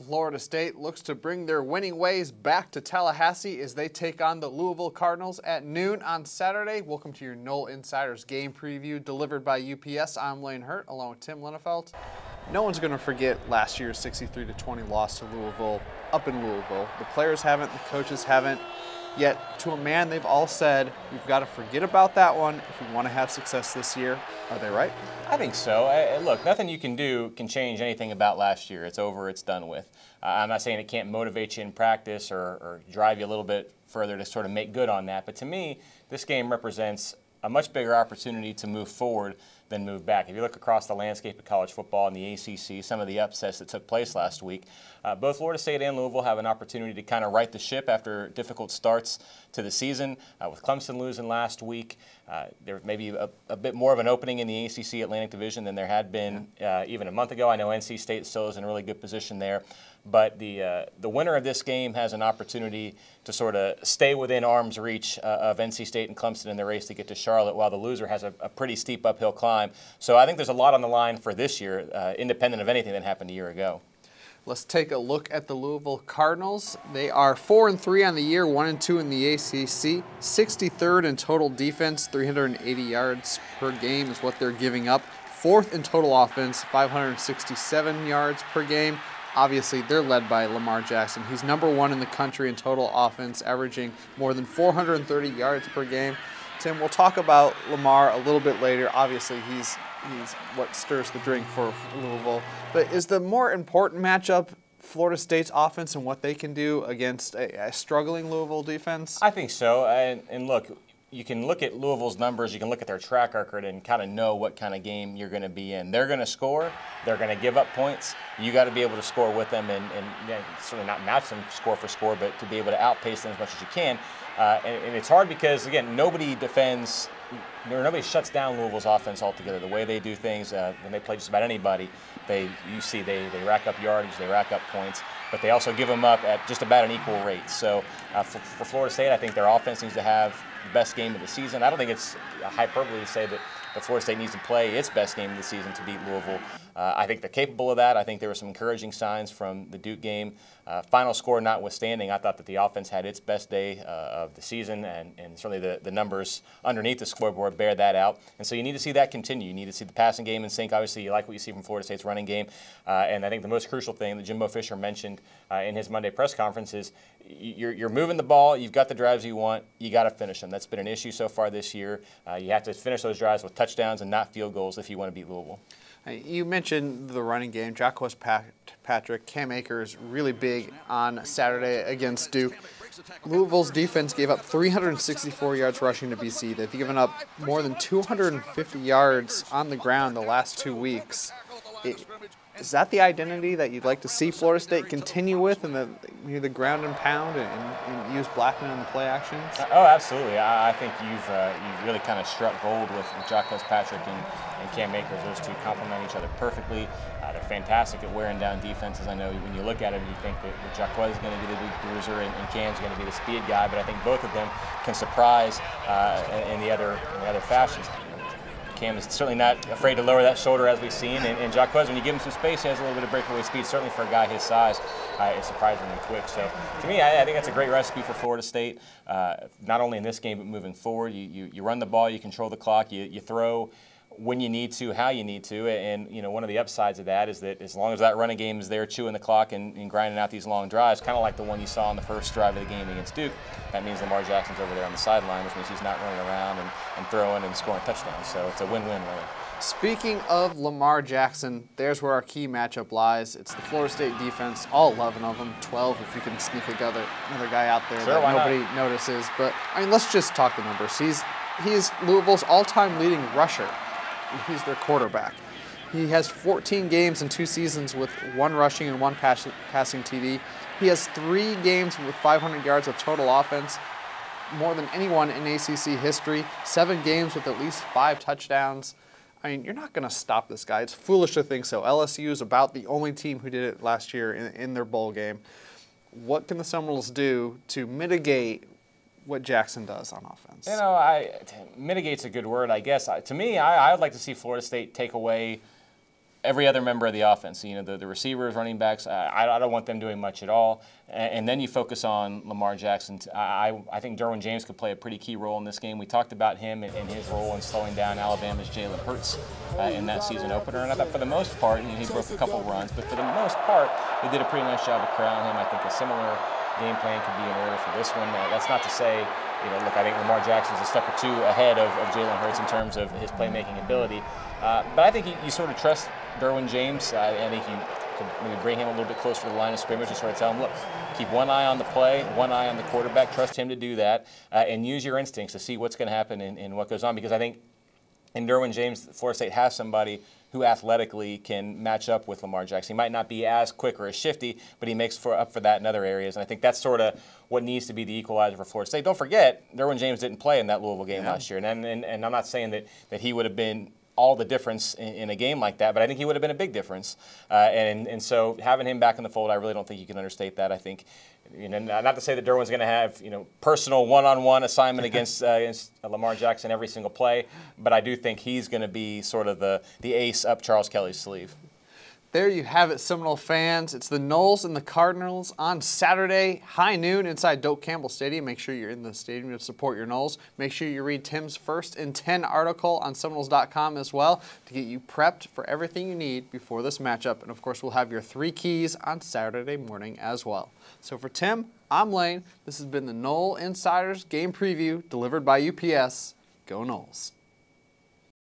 Florida State looks to bring their winning ways back to Tallahassee as they take on the Louisville Cardinals at noon on Saturday. Welcome to your Nole Insiders game preview delivered by UPS. I'm Lane Hurt along with Tim Linnefelt. No one's going to forget last year's 63-20 loss to Louisville up in Louisville. The players haven't, the coaches haven't. Yet, to a man, they've all said, we've got to forget about that one if we want to have success this year. Are they right? I think so. Look, nothing you can do can change anything about last year. It's over, it's done with. I'm not saying it can't motivate you in practice or drive you a little bit further to sort of make good on that. But to me, this game represents a much bigger opportunity to move forward than move back. If you look across the landscape of college football and the ACC, some of the upsets that took place last week, both Florida State and Louisville have an opportunity to kind of right the ship after difficult starts to the season. With Clemson losing last week, there may be a bit more of an opening in the ACC Atlantic Division than there had been even a month ago. I know NC State still is in a really good position there. But the winner of this game has an opportunity to sort of stay within arm's reach of NC State and Clemson in the race to get to Charlotte, while the loser has a pretty steep uphill climb. So I think there's a lot on the line for this year, independent of anything that happened a year ago. Let's take a look at the Louisville Cardinals. They are 4-3 on the year, 1-2 in the ACC, 63rd in total defense, 380 yards per game is what they're giving up. 4th in total offense, 567 yards per game. Obviously, they're led by Lamar Jackson. He's #1 in the country in total offense, averaging more than 430 yards per game. Tim, we'll talk about Lamar a little bit later. Obviously, he's what stirs the drink for Louisville. But is the more important matchup Florida State's offense and what they can do against a struggling Louisville defense? I think so. And look, you can look at Louisville's numbers, you can look at their track record and kind of know what kind of game you're going to be in. They're going to score, they're going to give up points. You got to be able to score with them and certainly not match them score for score, but to be able to outpace them as much as you can. And it's hard because, again, nobody defends, nobody shuts down Louisville's offense altogether. The way they do things, when they play just about anybody, they rack up yardage, they rack up points, but they also give them up at just about an equal rate. So for Florida State, I think their offense needs to have the best game of the season. I don't think it's a hyperbole to say that Florida State needs to play its best game of the season to beat Louisville. I think they're capable of that. I think there were some encouraging signs from the Duke game. Final score notwithstanding, I thought that the offense had its best day of the season, and certainly the numbers underneath the scoreboard bear that out. And so you need to see that continue. You need to see the passing game in sync. Obviously, you like what you see from Florida State's running game. And I think the most crucial thing that Jimbo Fisher mentioned in his Monday press conference is you're moving the ball, you've got the drives you want, you got to finish them. That's been an issue so far this year. You have to finish those drives with touchdowns and not field goals if you want to beat Louisville. You mentioned the running game. Jacquez Patrick, Cam Akers, really big on Saturday against Duke. Louisville's defense gave up 364 yards rushing to BC. They've given up more than 250 yards on the ground the last 2 weeks. Is that the identity that you'd like to see Florida State continue with in the ground and pound and use Blackman in the play actions? Oh, absolutely. I think you've really kind of struck gold with Jacquez Patrick and Cam Akers. Those two complement each other perfectly. They're fantastic at wearing down defenses. I know when you look at it, you think that Jacquez is going to be the big bruiser and Cam's going to be the speed guy, but I think both of them can surprise in the other fashions. Cam is certainly not afraid to lower that shoulder, as we've seen, and Jacquez, when you give him some space, he has a little bit of breakaway speed. Certainly for a guy his size, is surprisingly quick. So to me, I think that's a great recipe for Florida State, not only in this game but moving forward. You run the ball, you control the clock, you throw when you need to, how you need to, and one of the upsides of that is that as long as that running game is there chewing the clock and grinding out these long drives, kind of like the one you saw on the first drive of the game against Duke, that means Lamar Jackson's over there on the sideline, which means he's not running around and throwing and scoring touchdowns. So it's a win-win, really. Speaking of Lamar Jackson, there's where our key matchup lies. It's the Florida State defense, all 11 of them, 12 if you can sneak another guy out there that nobody notices. But I mean, let's just talk the numbers. He's Louisville's all-time leading rusher. He's their quarterback. He has 14 games in 2 seasons with 1 rushing and 1 passing TD. He has 3 games with 500 yards of total offense, more than anyone in ACC history. 7 games with at least 5 touchdowns. I mean, you're not going to stop this guy. It's foolish to think so. LSU is about the only team who did it last year in their bowl game. What can the Seminoles do to mitigate what Jackson does on offense? Mitigate's a good word, I guess. To me, I would like to see Florida State take away every other member of the offense. You know, the receivers, running backs, I don't want them doing much at all. And then you focus on Lamar Jackson. I think Derwin James could play a pretty key role in this game. We talked about him and his role in slowing down Alabama's Jalen Hurts in that season opener. And I thought for the most part, he broke a couple runs, but for the most part, they did a pretty nice job of corralling him. I think a similar game plan could be in order for this one. That's not to say, look, I think Lamar Jackson's a step or two ahead of Jalen Hurts in terms of his playmaking ability. But I think you sort of trust Derwin James. I think you could maybe bring him a little bit closer to the line of scrimmage and sort of tell him, look, keep one eye on the play, one eye on the quarterback, trust him to do that, and use your instincts to see what's going to happen and what goes on. Because I think in Derwin James, Florida State has somebody who athletically can match up with Lamar Jackson. He might not be as quick or as shifty, but he makes up for that in other areas. And I think that's sort of what needs to be the equalizer for Florida State. Don't forget, Derwin James didn't play in that Louisville game last year. And I'm not saying that he would have been all the difference in a game like that, but I think he would have been a big difference. And so having him back in the fold, I really don't think you can understate that. I think, not to say that Derwin's going to have, personal one-on-one assignment against Lamar Jackson every single play, but I do think he's going to be sort of the ace up Charles Kelly's sleeve. There you have it, Seminole fans. It's the Noles and the Cardinals on Saturday, high noon, inside Doak Campbell Stadium. Make sure you're in the stadium to support your Noles. Make sure you read Tim's First and 10 article on Seminoles.com as well to get you prepped for everything you need before this matchup. And, of course, we'll have your 3 keys on Saturday morning as well. So for Tim, I'm Lane. This has been the Nole Insiders Game Preview delivered by UPS. Go Noles.